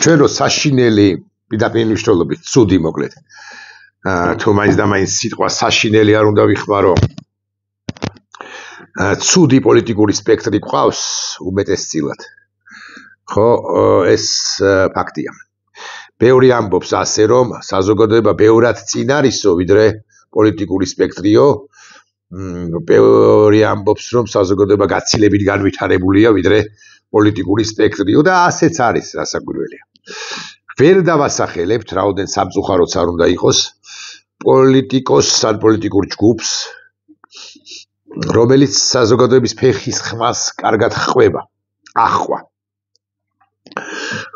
ჩვენ რო საშინელი პირდაპირ მნიშვნელობით ცუდი მოკლედ თუ მაინც და მაინც სიტყვა საშინელი არ უნდა ვიხმარო ცუდი პოლიტიკური სპექტრი გვყავს უმეტესწილად ხო ეს ფაქტია ბევრი ამბობს ასე რომ საზოგადოება ბევრად წინ არისო ვიდრე პოლიტიკური სპექტრიო ბევრი ამბობს რომ საზოგადოება გაცილებით განვითარებულია ვიდრე პოლიტიკური სპექტრიო და ასეც არის რასაკვირველია ვერ დავასახელებთ რაოდენ სამწუხაროც არ უნდა იყოს პოლიტიკოსს ან პოლიტიკურ ჯგუფს რომელიც საზოგადოების ფეხის ხმას კარგად ხვება ახვა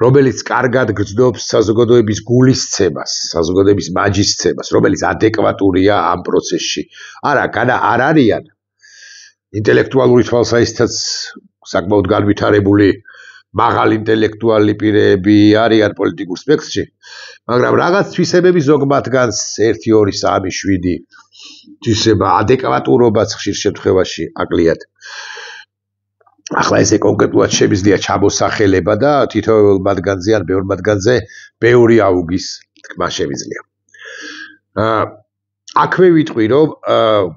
რომელიც კარგად გრძნობს საზოგადოების გულისცემას საზოგადოების მაჯისცემას რომელიც ადეკვატურია ამ პროცესში არა არ არიან ინტელექტუალური თვალსაჩინოთაც საკმაოდ განვითარებული მაღალ ინტელექტუალი პირები არიან პოლიტიკურ სპექტრში მაგრამ რაღაც თვისებები ზოგმათგანს 1 2 3 7 თვისება ადეკვატურობაც ხშირ შემთხვევაში აკლიათ ახლა ესე კონკრეტულად შემიძლია ჩამოსახელება და თითოეულ მათგანზე ან ბევრ მათგანზე ბევრი აუგის თქმა შემიძლია აქვე ვიტყვი რომ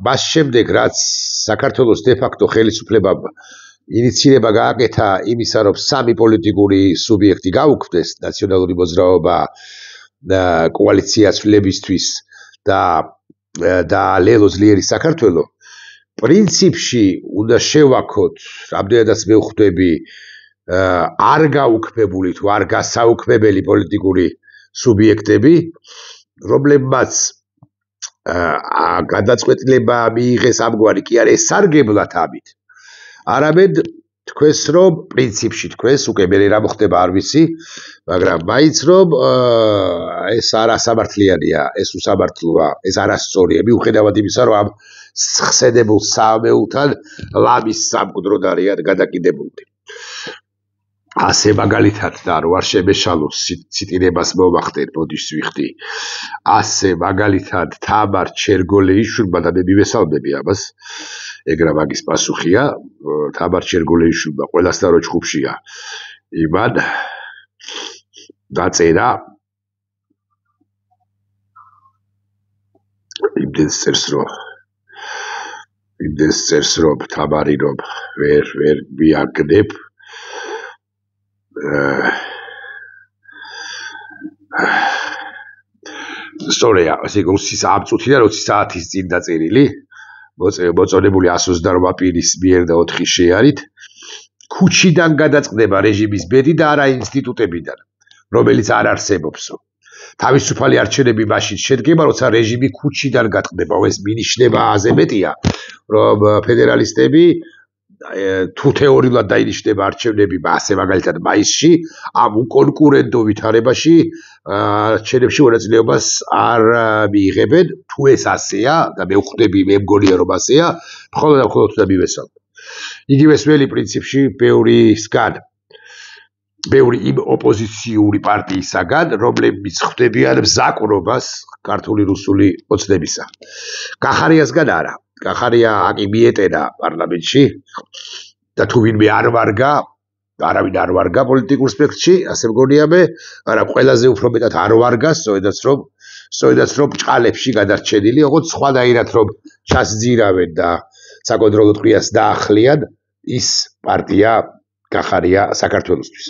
მას შემდეგ რაც საქართველოს დე-ფაქტო ხელისუფლებამ ინიცირება გააკეთა იმისა რომ სამი პოლიტიკური სუბიექტი გაუქმდეს ნაციონალური მოძრაობა კოალიცია ცვლილებისთვის და ლელო ძლიერი საქართველო პრინციპში უნდა შევაქოთ რამდენადაც მე ვხვდები არ გაუქმებული თუ არ გასაუქმებელი პოლიტიკური სუბიექტები რომლებმაც გადაწყვეტილება მიიღეს ამგვარი კი არ ესარგებლათ ამით არამედ თქვენს რომ პრინციპში თქვენს უკვე მე რა მოხდება არ ვიცი მაგრამ მაინც რომ ეს არასამართლიანია ეს უსამართლოა ეს არასწორია მიუხედავად იმისა რომ ამ ხსენებულ საამეულთან ლამის სამკვდროდ არიან გადაკიდებული ასე მაგალითად და რო არ შემეშალოს ციტირებას მოვახდენ ბოდიშს ვიხდი ასე მაგალითად თამარ ჩერგოლეიშვილმა და მე მივესალმები ამას ეგრა მაგის პასუხია თამარ ჩერგოლეიშვილმა ყველასთან რო ჯგუფშია იმან დაწერა იმდენს წერს რომ თამარი რომ ვერ მიაგნებ სწორია ასე 20 წუთიდან 20 საათის წინ დაწერილი მოწონებული 128 პირის მიერ და 4 შეარით ქუჩიდან გადაწყდება რეჟიმის ბედი და არა ინსტიტუტებიდან რომელიც არ არსებობსო თავისუფალი არჩევნები მაშინ შედგება როცა რეჟიმი ქუჩიდან გატყდება ეს მინიშნება აზებეტია რომ ფედერალისტები თუ თეორიულად დაინიშნება არჩევნები ასე მაგალითად მაისში ამ უკონკურენტო ვითარებაში არჩევნებში მონაწილეობას არ მიიღებენ თუ ეს ასეა და მე ვხვდები მე მგონია რომ ასეა მხოლოდ და მხოლოდ და მივესალმე იგივე სველი პრინციპში ბევრი იმ ოპოზიციური პარტიისაგან რომლებიც ხვდებიან მზაკვრობას ქართული რუსული ოცნებისა კახარიასგან არა კახარია აკი მიეტენა პარლამენტში და თუ ვინმე არავინ არ ვარგა პოლიტიკურ სპექტრში ასე მგონია მე არა ყველაზე უფრო მეტად არ ვარგა სწორედაც რომ ბჭყალებში გადარჩენილი ოღონდ სხვადაირად რომ ჩასძირავენ და საკონტროლო ტყვიას დაახლიან ის პარტია კახარია საქართველოსთვის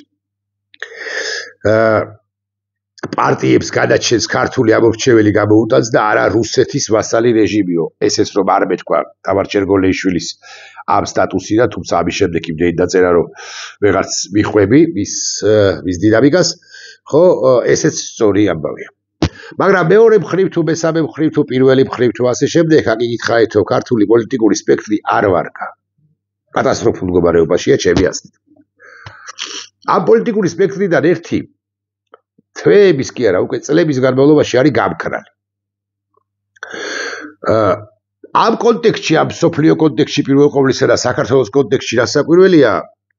პარტიებს გადაჩენს ქართული ამორჩეველი გამოუტანს და არა რუსეთის ვასალი რეჟიმიო ესეც რომ არ მეთქვა თამარ ჩერგოლეიშვილის ამ სტატუსი და თუმცა ამის შემდეგ იმდენი დაწერა რომ ვეღარც მიხვები მის დინამიკას ხო ესეც სწორი ამბავია მაგრამ მეორე მხრივ თუ მესამე მხრივ თუ პირველი მხრივ თუ ასე შემდეგ აკითხაით რომ ქართული პოლიტიკური სპექტრი არ ვარგა კატასტროფულ მდგომარეობაშია ჩემი აზრით ამ პოლიტიკური სპექტრიდან ერთი თვეების კი არა უკვე წლების განმავლობაში არის გამქრალი ამ კონტექსტში ამ სოფლიო კონტექსტში პირველ ყოვლისა და საქართველოს კონტექსტში რასაკვირველია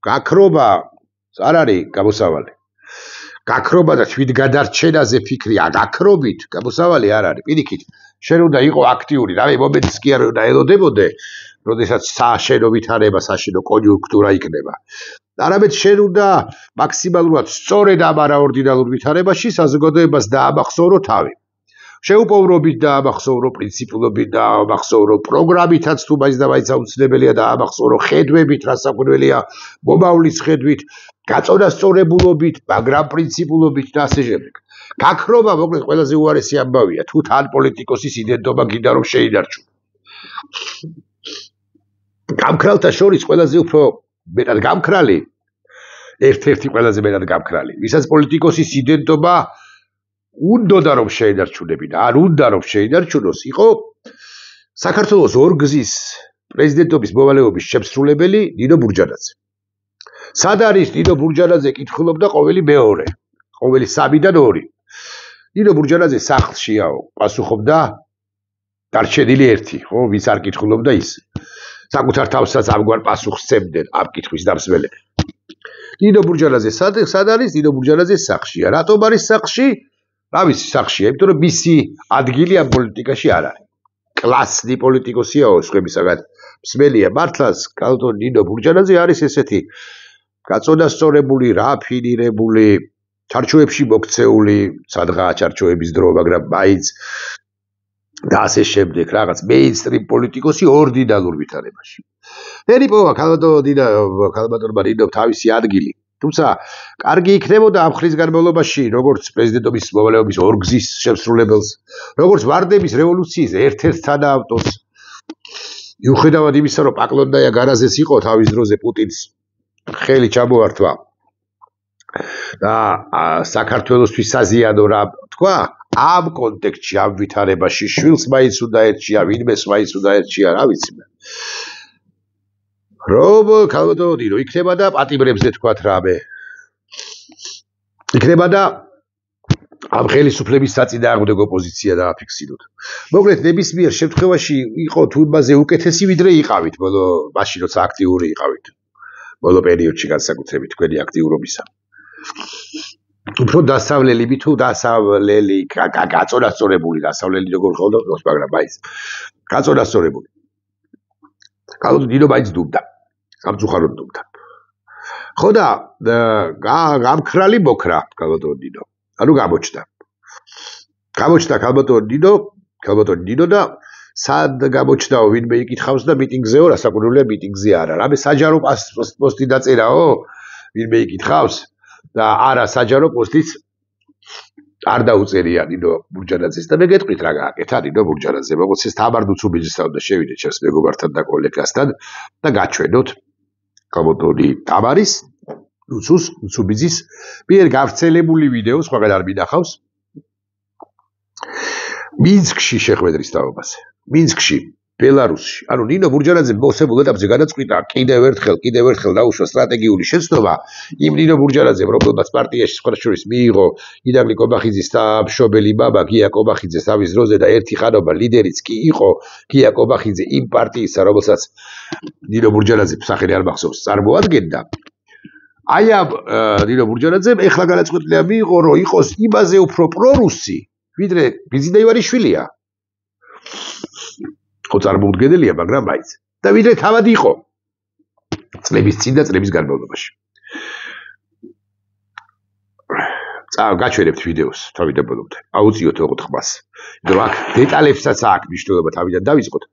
გაქრობა არ არის გამოსავალი გაქრობა და თვითგადარჩენაზე ფიქრი აგაქრობით გამოსავალი არ არის პირიქით შენ უნდა იყო აქტიური რავი მომენტს კი არ უნდა ელოდებოდე როდესაც საშენო ვითარება საშენო კონიუნქტურა იქნება არამედ შენ უნდა მაქსიმალურად სწორედ ამ არაორდინალურ ვითარებაში საზოგადოებას დაამახსოვრო თავი. შეუპოვრობით დაამახსოვრო, პრინციპულობით დაამახსოვრო, პროგრამითაც თუ მაინც და მაინც აუცილებელია დაამახსოვრო, ხედვებით, რასაკვირველია, მომავლის ხედვით, გაწონასწორებულობით, მაგრამ პრინციპულობით და ასე შემდეგ. გაქრობა მოკლედ ყველაზე უარესი ამბავია, თუ თან პოლიტიკოსის იდენტობა გინდა რომ შეინარჩუნო. გამქრალთა შორის ყველაზე უფრო მეტად გამქრალი, ერთ-ერთი ყველაზე მეტად გამქრალი, ვისაც პოლიტიკოსის იდენტობა უნდა რომ შეინარჩუნებინა, არ უნდა რომ შეინარჩუნოს, იყო საქართველოს ორგზის პრეზიდენტობის მოვალეობის შემსრულებელი ნინო ბურჯანაძე. სად არის ნინო ბურჯანაძე კითხულობდა ყოველი მეორე, ყოველი 3-დან 2. ნინო ბურჯანაძე სახლშიაო, პასუხობდა დარჩენილი 1, ხო, ვის არ კითხულობდა ის. საკუთარ თავსაც ამგვარ პასუხს სცემდნენ ამ კითხვის დამსვლელები. ნინო ბურჯანაძე სად არის? ნინო ბურჯანაძე სახლშია. რატომ არის სახლში? რა ვიცი, სახლშია, იმიტომ რომ მისი ადგილი ამ პოლიტიკაში არ არის. კლასი პოლიტიკოსიაო, სხვებისაგან მსმელია. მართლაც კალტონ ნინო ბურჯანაძე არის ესეთი გაწონასწორებული, რაფინირებული, ჩარჩოებში მოქცეული, სადღაა ჩარჩოების დრო, მაგრამ მაინც და ასე შემდეგ, რაღაც მეინსტრიმ პოლიტიკოსი ორდინალურ ვითარებაში. ერიპოვა ქალბატონმა ნინომ თავისი ადგილი. თუმცა კარგი იქნებოდა ამ ხრის განმავლობაში, როგორც პრეზიდენტობის მოვალეობის ორგზის შემსრულებელს, როგორც ვარდების რევოლუციის ერთ-ერთ თანაავტორს, მიუხედავად იმისა, რომ პაკლონდაია გარაზეს იყო თავის დროზე პუტინს ხელი ჩამოართვა და საქართველოსთვის საზიანო რა თქვა, ამ კონტექსტში, ამ ვითარებაში შვილს მაინც უნდა ერჩია, ვინმეს მაინც უნდა ერჩია, რა ვიცი მე. რომ ქალბატონო ნინო იქნება და პატიმრებზე თქვათ რამე. იქნება და ამ ხელისუფლების საწინააღმდეგო პოზიცია დააფიქსიროთ. მოკლედ ნებისმიერ შემთხვევაში იყო თურმაზე უკეთესი ვიდრე იყავით, მაშინ როცა აქტიური იყავით. ბოლო პერიოდში განსაკუთრებით თქვენი აქტიურობისა. უფრო დასავლელი თუ დასავლელი გაწონასწორებული დასავლელი როგორ ხონდა, მაგრამ მაინც გაწონასწორებული. ქალბატონო ნინო მაინც დუმდა. სამწუხაროდ დუმდა. ხო და გამქრალი მოქრა ქალბატონო ნინო. ანუ გამოჩნდა. გამოჩნდა ქალბატონო ნინო და სად გამოჩნდაო, ვინმე იკითხავს და მიტინგზეო, რასაკვირველია მიტინგზე არა. რამე საჯარო პოსტი დაწერაო, ვინმე იკითხავს და არა საჯარო პოსტიც არ დაუწერია ნინო ბურჯანაძეს და მე გეტყვით რა გააკეთა ნინო ბურჯანაძე. როგორც ეს თამარ დუცუბიძისთან და შევიდეთ ჩემს მეგობართან და კოლეგასთან და გაჩვენოთ ქალბატონი თამარის დუცუბიძის მიერ გავრცელებული ვიდეო, სხვაგან არ მინახავს. მინსკში შეხვედრის თაობაზე. მინსკში, ბელარუსში. ანუ ნინო ბურჯანაძე მოსებულ ეტაპზე გადაწყვიტა კიდევ ერთხელ დაუშვა სტრატეგიული შეცდომა იმ ნინო ბურჯანაძემ, რომელმაც პარტიაში სხვადასხვა მიიღო იდაგლი კობახიძის მშობელი მამა გია კობახიძე თავის დროზე და ერთი ხანობა ლიდერიც კი იყო გია კობახიძე იმ პარტიისა, რომელსაც ნინო ბურჯანაძე სახელი არ მახსოვს, წარმოადგენდა. აი ამ ნინო ბურჯანაძემ ეხლა გადაწყვეტილება მიიღო, რომ იყოს იმაზე უფრო პრორუსი, ვიდრე ბიზნე ივანიშვილია. ხო წარმოუდგენელია, მაგრამ მაინც. და ვიდრე თავად იყო წლების წინ და წლების განმავლობაში. გაჩვენებთ ვიდეოს თავიდან ბოლომდე. აუწიოთ ოღონდ ხმას. იმიტომ აქ დეტალებსაც აქვს მნიშვნელობა, თავიდან დავიწყოთ.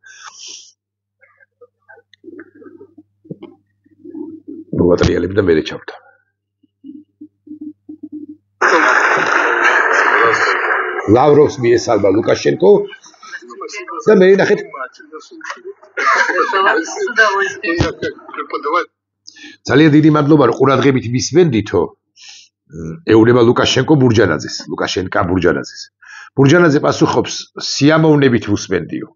მოვატრიალებ და მერე ჩავდა. ლავროვს მიესალმა ლუკაშენკო და მე ნახეთ ძალიან დიდი მადლობა რომ ყურადღებით მისმენდითო. ეუბნება ლუკაშენკო ბურჯანაძეს, ლუკაშენკა ბურჯანაძეს. ბურჯანაძე პასუხობს სიამოვნებით უსმენდიო.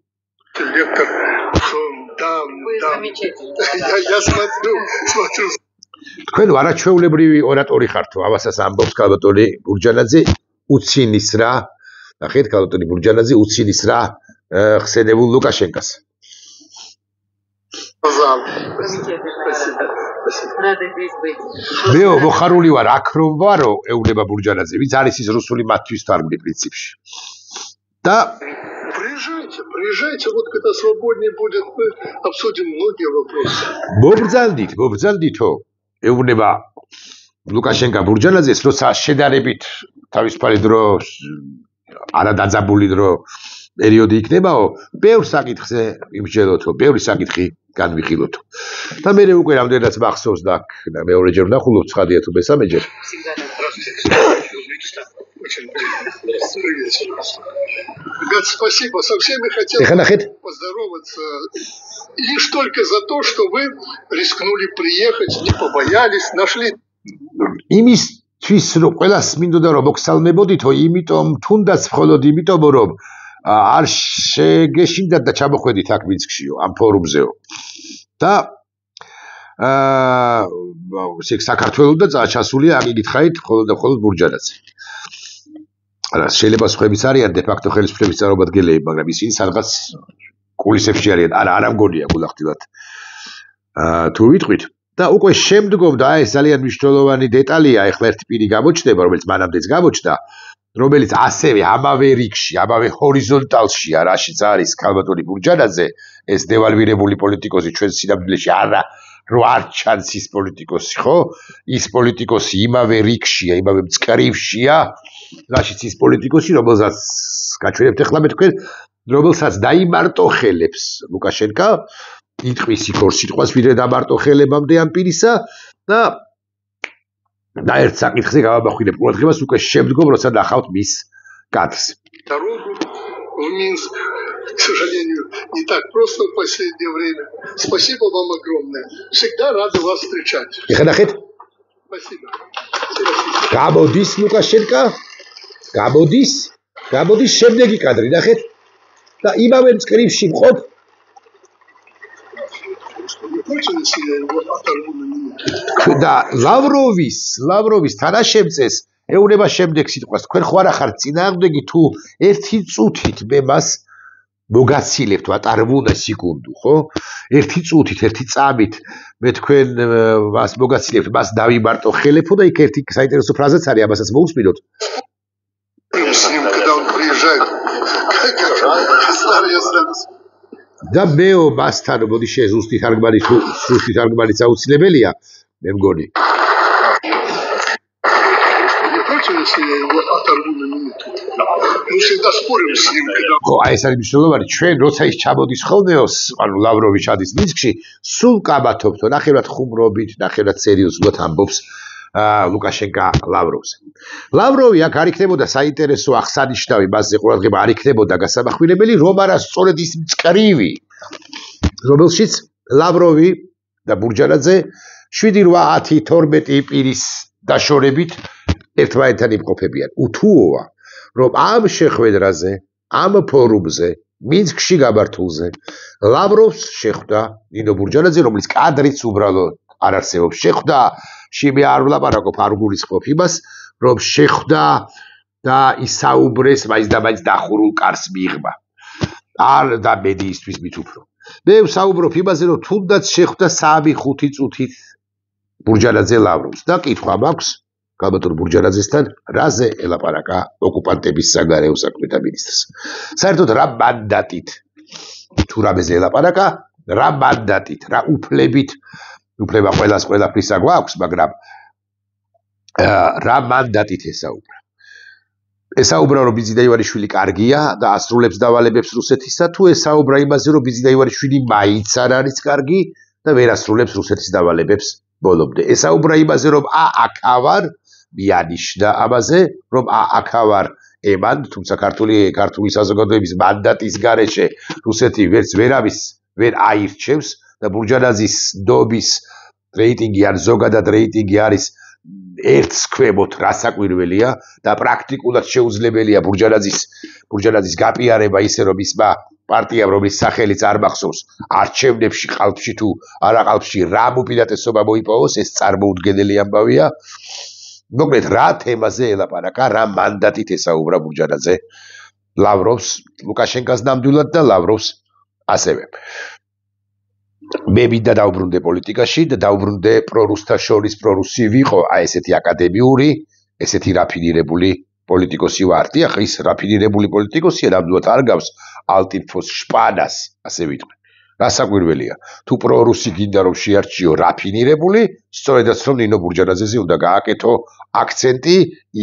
თქვენ არაჩვეულებრივი ორატორი ხართო, ამასაც ამბობს ქალბატონი ბურჯანაძე, უცინის რა, ნახეთ ქალბატონი ბურჯანაძე უცინის რა ხსენებულ ლუკაშენკას. მეო მოხარული ვარ აქ რომ ვარო, ეუბნება ბურჯანაძე, ვინც არის ის რუსული მათთვის თარგმნი პრინციპში. და приезжайте, вот когда свободнее будет, мы обсудим многие вопросы. მობრძანდითო. ეუბნება ლუკაშენკა ბურჯანაძეს, როცა შედარებით თავისუფალი დრო არადაძაბული დრო პერიოდი იქნებაო, ბევრ საკითხზე იმსჯელოთო, ბევრი საკითხი განვიხილოთო. და მე უკვე რამდენადაც მახსოვს და მეორეჯერ ვნახულობ, ცხადია თუ მესამეჯერ. Ребят, спасибо. Со всеми хотел поздороваться. Лишь только за то, что вы рискнули приехать, не побоялись, нашли. იმისთვის რომ ყველას მინდოდა რომ მოგსალმებოდითო, იმიტომ თუნდაც მხოლოდ იმიტომ რომ არ შეგეშინდათ და ჩამოხვედით აქ მინსკშიო, ამ ფორუმზეო. და საქართველოს და წაჩასულია აქ იგითხარით მხოლოდ და მხოლოდ ბურჯანაძე. არა, შეიძლება სხვაებიც არიან დე-ფაქტო ხელისუფლების წარმომადგენლები, მაგრამ ისინი სადღაც კულისებში არიან. არა მგონია გულახდილად. თუ ვიტყვით და უკვე შემდგომ და ეს ძალიან მნიშვნელოვანი დეტალია, ეხლა ერთი პირი გამოჩნდება, რომელიც მანამდეც გამოჩნდა, რომელიც ასევე ამავე რიგში, ამავე ჰორიზონტალშია, რაშიც არის ქალბატონი ბურჯანაძე, ეს დევალვირებული პოლიტიკოსი ჩვენ სინამდვილეში რო არ ჩანს ის პოლიტიკოსი, ხო? ის პოლიტიკოსი იმავე რიგშია, იმავე მწკრივშია, რაშიც ის პოლიტიკოსი, რომელსაც გაჩვენებთ ახლა მე თქვენ, რომელსაც დაიმარტოხელებს ლუკაშენკა, იტყვის იქ ორ სიტყვას ვიდრე დამარტოხელებამდე ამ პირისა და ერთ საკითხზე გავამახვილებ ყურადღებას უკვე შემდგომ, როცა ნახავთ მის კადრს. Дорогу в Минск, к сожалению, не так просто в последнее время. Спасибо вам огромное. Всегда рады вас встречать. ეხნახეთ? Спасибо. გამოდის ლუკაშენკა? გამოდის შემდეგი კადრი, ნახეთ? და იმავე მწკრივში მყოფ და ლავროვის თანაშემწეს ეუბნება შემდეგ სიტყვას, თქვენ ხო არ ახართ წინააღმდეგი თუ ერთი წუთით მე მას მოგაცილებთ, ვატარვუნა სიკუნდუ, ხო? ერთი წუთით, ერთი წამით მე თქვენ მას მოგაცილებთ, მას დავიმარტოხელებო და იქ ერთი საინტერესო ფრაზაც არის, ამასაც მოусმინოთ. და მეო მასთან მოდი ზუსტი თარგმანიც აუცილებელია, მე მგონი. ხო, აი ეს არის მნიშვნელოვანი, ჩვენ როცა ის ჩამოდის ხოლმეო, ანუ ლავროვი ჩადის მინსკში, სულ კამათობთო, ნახევრად ხუმრობით, ნახევრად სერიოზულად ამბობს ლუკაშენკა ლავროვზე. ლავროვი აქ არ იქნებოდა საინტერესო აღსანიშნავი, მასზე ყურადღება არ იქნებოდა გასამახვილებელი, რომ არა სწორედ ის მწკრივი, რომელშიც ლავროვი და ბურჯანაძე 7-8-12 პირის დაშორებით ერთმანეთთან იმყოფებიან. უთუოა, რომ ამ შეხვედრაზე, ამ ფორუმზე, მინსკში გამართულზე, ლავროვს შეხვდა ნინო ბურჯანაძე, რომელიც კადრიც უბრალოდ არ არსებობს. შეხვდა, შიმე არ ვლაპარაკობ, არ გულისხმობ იმას, რომ შეხვდა და ისაუბრეს მაინც და მაინც დახურულ კარს მიიღმა. არ და მედიისთვის მით უფრო. მე ვსაუბრობ იმაზე, რომ თუნდაც შეხვდა 3-5 წუთით ბურჯანაძე ლავროვს და კითხვა მაქვს ქალბატონ ბურჯანაძესთან, რაზე ელაპარაკა ოკუპანტების საგარეო საქმეთა მინისტრს. საერთოდ რა მანდატით თუ რამეზე ელაპარაკა, რა მანდატით, რა უფლებით, უფლება ყველაფრისა გვაქვს, მაგრამ რა მანდატით ესაუბრა. ესაუბრა, რომ ბიძინა ივანიშვილი კარგია და ასრულებს დავალებებს რუსეთისა, თუ ესაუბრა იმაზე, რომ ბიძინა ივანიშვილი მაინც არ არის კარგი და ვერ ასრულებს რუსეთის დავალებებს ბოლომდე. ესაუბრა იმაზე, რომ აქ მიანიშნა ამაზე, რომ აქ ემან, თუმცა ქართული საზოგადოების მანდატის გარეშე რუსეთი ვერ აირჩევს და ბურჯანაძის ნდობის რეიტინგი ან ზოგადად რეიტინგი არის ერთს ქვემოთ რასაკვირველია და პრაქტიკულად შეუძლებელია ბურჯანაძის გაპიარება ისე რომ ისმა პარტიამ, რომლის სახელიც არ მახსოვს, არჩევნებში ყალბში თუ არა ყალბში რა უპირატესობა მოიპოვოს, ეს წარმოუდგენელი ამბავია. მოკლედ რა თემაზე ელაპარაკა, რა მანდატით ესაუბრა ბურჯანაძე ლავროვს, ლუკაშენკას ნამდვილად და ლავროვს ასევე. მე მინდა დავბრუნდე პოლიტიკაში და დავბრუნდე პრორუსთა შორის პრორუსი ვიყო, აი ესეთი აკადემიური, ესეთი რაფინირებული პოლიტიკოსი ვარ. დიახ, ის რაფინირებული პოლიტიკოსია, ნამდვილად არ გავს ალტინფოს შპანას, ასე ვიტყვი. რასაკვირველია თუ პრორუსი გინდა რომ შეარჩიო რაფინირებული სწორედაც რომ ნინო ბურჯანაძეზე უნდა გააკეთო აქცენტი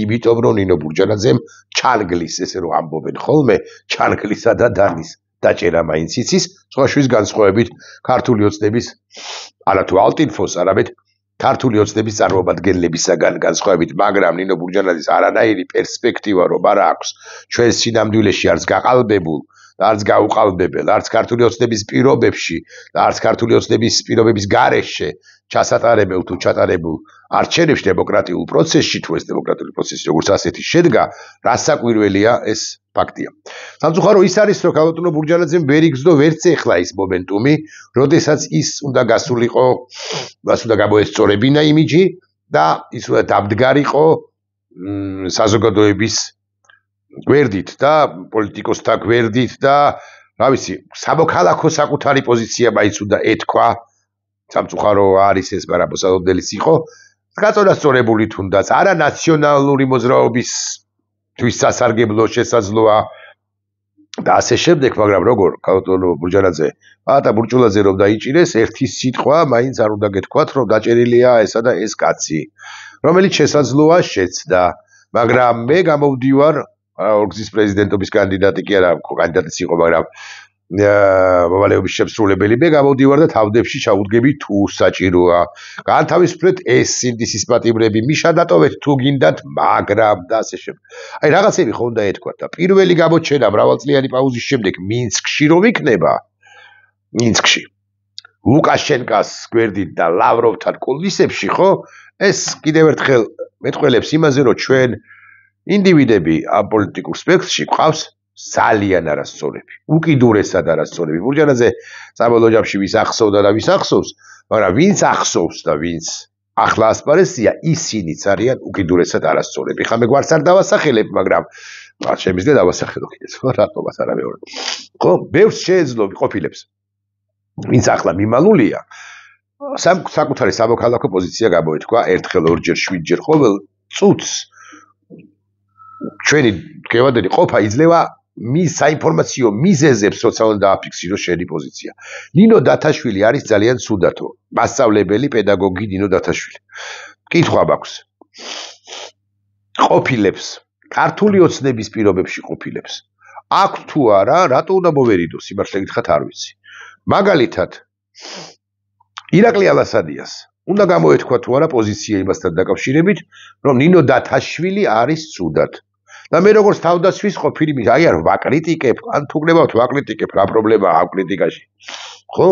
იმიტომ რომ ნინო ბურჯანაძემ ჩანგლის ესე რომ ამბობენ ხოლმე ჩანგლისა და დანის დაჭერა მაინც იცის სხვაშვის განსხვავებით ქართული ოცნების არა თუ ალტინფოს არამედ ქართული ოცნების წარმომადგენლებისაგან განსხვავებით მაგრამ ნინო ბურჯანაძის არანაირი პერსპექტივა რომ არ აქვს ჩვენს სინამდვილეში არც გაყალბებულ არც გაუყალბებელ, არც ქართული ოცნების პირობებში, არც ქართული ოცნების პირობების გარეშე ჩასატარებელ თუ ჩატარებულ არჩევნებში დემოკრატიულ პროცესში თუ ეს დემოკრატიული პროცესი როგორც ასეთი შედგა, რასაკვირველია ეს ფაქტია. სამწუხარო ის არის, რომ ქალბატონო ბურჯანაძემ ვერ იგრძნო ვერც ეხლა ის მომენტუმი, როდესაც ის უნდა გასულიყო, მას უნდა გამოესწორებინა იმიჯი და ის უნდა დამდგარიყო საზოგადოების გვერდით და პოლიტიკოსთა გვერდით და რა ვიცი სამოქალაქო საკუთარი პოზიცია მაინც უნდა ეთქვა სამწუხარო არის ეს მაგრამ მოსალოდნელის იყო გაწონასწორებული თუნდაც არა ნაციონალური მოძრაობისთვის სასარგებლო შესაძლოა და ასე შემდეგ მაგრამ როგორ ქალბატონო ბურჯანაძე პატა ბურჭულაძე რომ დაიჭირეს ერთი სიტყვა მაინც არ უნდა გეთქვათ რომ დაჭერილია ესა და ეს კაცი რომელიც შესაძლოა შეცდა მაგრამ მე გამოვდივარ ორგზის პრეზიდენტობის კანდიდატი კი არა კანდიდატიც იყო მაგრამ მოვალეობის შემსრულებელი მე გამოვდივარ და თავდებში ჩაუდგები თუ საჭიროა განთავისუფლეთ ეს სინდისის პატიმრები მიშადატოვეთ თუ გინდათ მაგრამ და ასე შემდეგ აი რაღაცები ხო უნდა ეთქვათ და პირველი გამოჩენა მრავალწლიანი პაუზის შემდეგ მინსკში რომ იქნება მინსკში ლუკაშენკას გვერდით და ლავროვთან კულისებში ხო ეს კიდევ ერთხელ მეტყველებს იმაზე რომ ჩვენ ინდივიდები ამ პოლიტიკურ სპექტრში ყავს ძალიან არასწორები. უკიდურესად არასწორები. ბურჯანაძე საბოლოო ჯამში ვის ახსოვდა და ვის ახსოვს, მაგრამ ვინც ახსოვს და ვინც ახლა ასპარეზია, ისინიც არიან უკიდურესად არასწორები. ხა მე გვარც არ დავასახელებ, მაგრამ შემიძლია დავასახელო კიდეც, რატომაც არა მეორე. ხო, ბევრს შეეძლო ყოფილებს. ვინც ახლა მიმალულია, საკუთარი სამოქალაქო პოზიცია გამოეთქვა ერთხელ, ორჯერ, 7 ჯერ ყოველ წუთს ჩვენი გევადები ყოფა იძლევა საინფორმაციო მიზეზებს როცა უნდა დააფიქსირო შენი პოზიცია. ნინო დათაშვილი არის ძალიან ცუდათო. მასწავლებელი, პედაგოგი ნინო დათაშვილი. კითხვა მაქვს. ყოფილებს, ქართული ოცნების პირობებში ყოფილებს. აქვს თუ არა, რატო უნდა მოვერიდოს? სიმართლე გითხრათ არ ვიცი. მაგალითად, ირაკლი ალასადიას უნდა გამოეთქვა თუ არა პოზიცია იმასთან დაკავშირებით, რომ ნინო დათაშვილი არის ცუდად. და მე როგორც თავდაცვის ყოფილი აი არ ვაკრიტიკებ, ან თუ გნებავთ ვაკრიტიკებ, რა პრობლემაა ამ კრიტიკაში. ხო?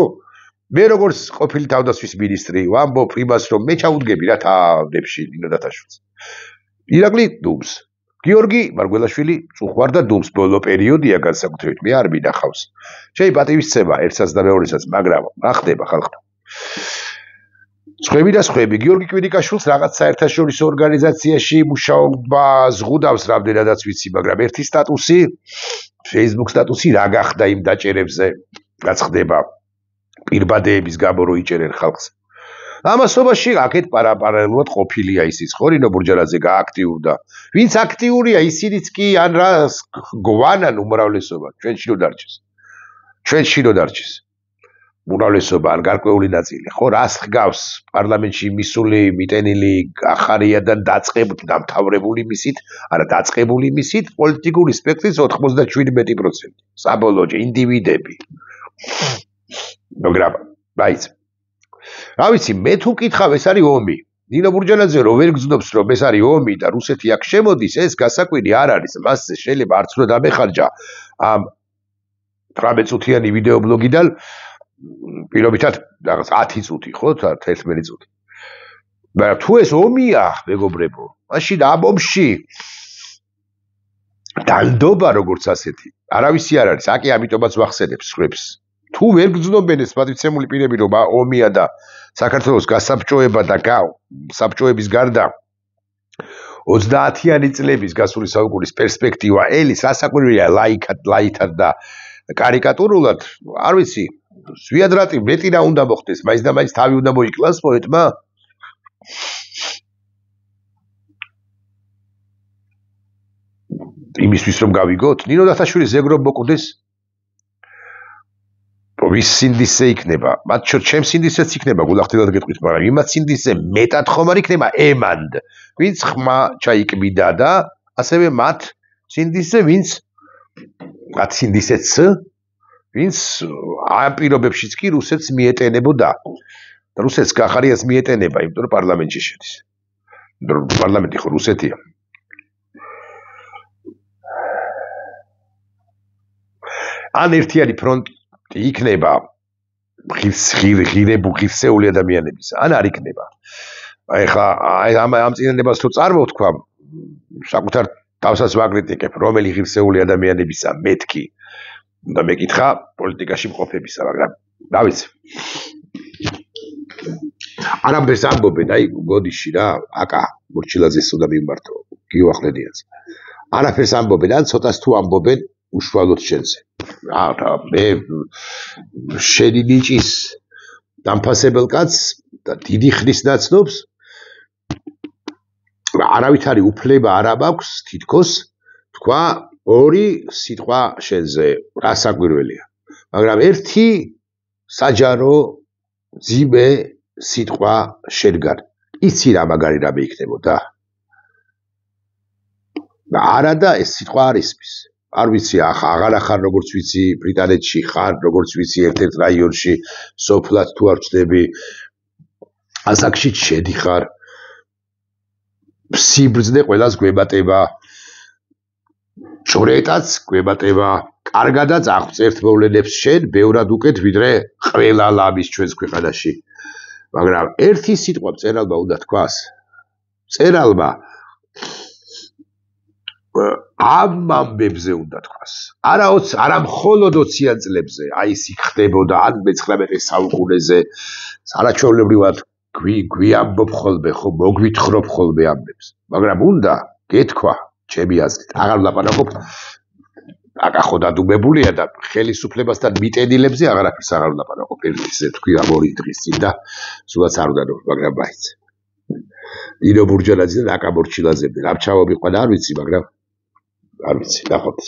მე როგორც ყოფილი თავდაცვის მინისტრი ვამბობ იმას, რომ მე ჩაუდგები რა თავდებში ნინო დათაშვილს. ირაკლი დუმს. გიორგი მარგველაშვილი წუხვარ და დუმს ბოლო პერიოდია განსაკუთრებით მე არ მინახავს. შეი პატივისცემა ერთსაც და მეორესაც, მაგრამ რა ხდება ხალხთან? სხვები და სხვები გიორგი კვირიკაშვილს რაღაც საერთაშორისო ორგანიზაციაში მუშაობა ზღუდავს რამდენადაც ვიცი, მაგრამ ერთი სტატუსი, Facebook სტატუსი რა გახდა იმ დაჭერებზე, რაც ხდება პირბადეების გამო რო იჭერენ ხალხს. ამასობაში აქეთ პარალელურად ყოფილია ისიც, ხო, ნინო ბურჯანაძე გააქტიურდა. ვინც აქტიურია, ისინიც კი ან რა გვანან უმრავლესობა, ჩვენში რო დარჩეს. ჩვენში რო დარჩეს. უმრავლესობა ან გარკვეული ნაწილი ხო რას ხგავს პარლამენტში მისული მიტენილი ახარია და დამთავრებული მისით არა დაწყებული მისით პოლიტიკური სპექტრის 97% საბოლოო ინდივიდები მაგრამ რაიც რა ვიცი მე თუ კითხავ ეს არის ომი ნინო ბურჯანაძე რო ვერ გძნობს რომ ეს არის ომი და რუსეთი აქ შემოდის ეს გასაკვირი არ არის მასზე შეიძლება არც უნდა დამეხარჯა ამ 18 წუთიანი ვიდეო ბლოგიდან პირობითად რაღაც 10 წუთი ხო 11 წუთი. მაგრამ თუ ეს ომია, მეგობრებო, მაშინ ამ ომში დალდობა როგორც ასეთი, არავისი არ არის, აკი ამიტომაც ვახსენებს ხრებს. თუ ვერ გძნობენ ეს პატივცემული პირები, რომ ომია და საქართველოს გასაბჭოება და საბჭოების გარდა 30-იანი წლების გასული საუკუნის პერსპექტივა ელის რასაკვირველია ლაითად და კარიკატურულად, არ ვიცი ზვიადრატი მეტი რა უნდა მოხდეს, მაინც და მაინც თავი უნდა მოიკლას პოეტმა. იმისთვის რომ გავიგოთ, ნინო დათაშვილის ეგრომ მოკვდეს. ვის სინდისე იქნება? მათ შორის ჩემს სინდისეც იქნება, გულახდილად გეტყვით, მაგრამ იმათ სინდისე მეტად ხომ არ იქნება ემანდ, ვინც ხმა ჩაიკბიდა და ასევე მათ სინდისე, ვინც მათ სინდისეც, ვინც ამ პირობებშიც კი რუსეთს მიეტენებოდა. და რუსეთს კახარიას მიეტენება, იმიტომ რომ პარლამენტში შედის. პარლამენტი ხო რუსეთია. ან ერთიანი ფრონტი იქნება ღირსეული ადამიანების, ან არ იქნება. ეხლა ამ წინადებას თუ წარმოვთქვა, საკუთარ თავსაც ვაკრიტიკებ, რომელი ღირსეული ადამიანებისა მეთქი. და მეკითხა პოლიტიკაში მყოფებისა, მაგრამ რა ვიცი. არამბეს ამბობენ, აი გოდიში რა, აკა მორჩილაძეს უნდა მიმართო, გიუახლედიანს. არაფერს ამბობენ, ან ცოტას თუ ამბობენ უშუალოდ შენზე. მე შენი ნიჭის დამფასებელ კაცს და დიდი ხნის ნაცნობს არავითარი უფლება არ მაქვს თითქოს თქვა ორი სიტყვა შენზე რა საკვირველია. მაგრამ ერთი საჯარო ძიმე სიტყვა შენგან. იცი რა მაგარი რამე იქნებოდა? არა და ეს სიტყვა არ ისმის. არ ვიცი, აღარ ახარ როგორც ვიცი, ბრიტანეთში ხარ, როგორც ვიცი, ერთ-ერთ რაიონში სოფლად თუ არ ვჩნდები, ასაკში შედიხარ. სიბრძნე ყველას გვემატება. ჭვრეტაც გვემატება. კარგადაც აღწერთ მოვლენებს შენ, ბევრად უკეთ ვიდრე ყველა ლამის ჩვენს ქვეყანაში. მაგრამ ერთი სიტყვა მწერალმა უნდა თქვას. მწერალმა ამ ამბებზე უნდა თქვას. არა მხოლოდ 20-იან წლებზე, აი ის იქ ხდებოდა ან მე-19 საუკუნეზე, არაჩვეულებრივად გვიამბობ ხოლმე, ხო, მოგვითხრობ ხოლმე ამბებს. მაგრამ უნდა გეთქვა, ჩემი აზრით, აღარ ვლაპარაკობ, აკა ხო დადუმებულია და ხელისუფლებასთან მიტენილებზე აღარაფერს აღარ ვლაპარაკობ, ისე თქვი ამ 2 დღის წინ და სულაც არ უნდა მაგრამ მაინც. ნინო ბურჯანაძე და აკა მორჩილაძე, რა ჩავომიყვანა არ ვიცი, მაგრამ არ ვიცი, ნახოთ.